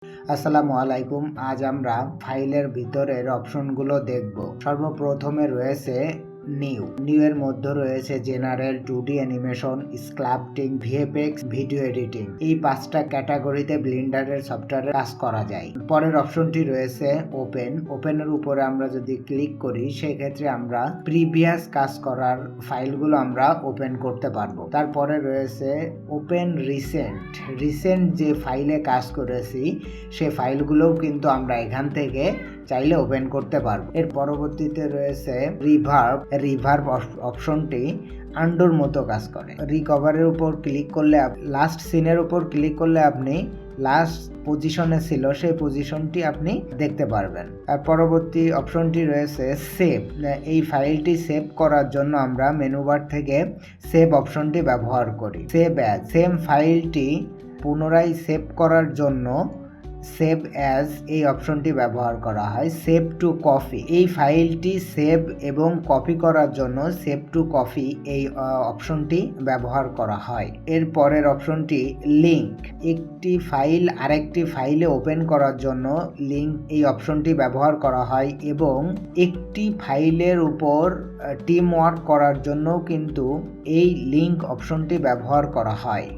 আসসালামু আলাইকুম। আজ আমরা ফাইলের ভিতরের অপশনগুলো দেখব। সর্বপ্রথমে রয়েছে নিউ এর মধ্যে রয়েছে general, 2D animation, sculpting, VFX, video editing. এই 5টা ক্যাটাগরিতে ব্লেন্ডারের সফটওয়্যারে কাজ করা যায়। পরের অপশনটি রয়েছে ওপেনের উপরে আমরা যদি ক্লিক করি সেক্ষেত্রে আমরা প্রিভিয়াস কাজ করার ফাইলগুলো আমরা ওপেন করতে পারবো। তারপরে রয়েছে ওপেন রিসেন্ট যে ফাইলে কাজ করেছি সে ফাইলগুলোও কিন্তু আমরা এখান থেকে চাইলে ওপেন করতে পারবো। এর পরবর্তীতে রয়েছে রিভার্ব অপশনটি আন্ডোর মতো কাজ করে। রিকভারের উপর ক্লিক করলে লাস্ট সিনের উপর ক্লিক করলে আপনি লাস্ট পজিশনে ছিল সেই পজিশনটি আপনি দেখতে পারবেন। আর পরবর্তী অপশনটি রয়েছে সেভ। এই ফাইলটি সেভ করার জন্য আমরা মেনু বার থেকে সেভ অপশনটি ব্যবহার করি। সেভ অ্যাজ, সেম ফাইলটি পুনরায় সেভ করার জন্য সেভ অ্যাজ এই অপশনটি ব্যবহার করা হয়। সেভ টু কপি, এই ফাইলটি সেভ এবং কপি করার জন্য সেভ টু কপি এই অপশনটি ব্যবহার করা হয়। এর পরের অপশনটি লিঙ্ক, একটি ফাইল আরেকটি ফাইলে ওপেন করার জন্য লিঙ্ক এই অপশনটি ব্যবহার করা হয় এবং একটি ফাইলের উপর টিম ওয়ার্ক করার জন্য কিন্তু এই লিঙ্ক অপশনটি ব্যবহার করা হয়।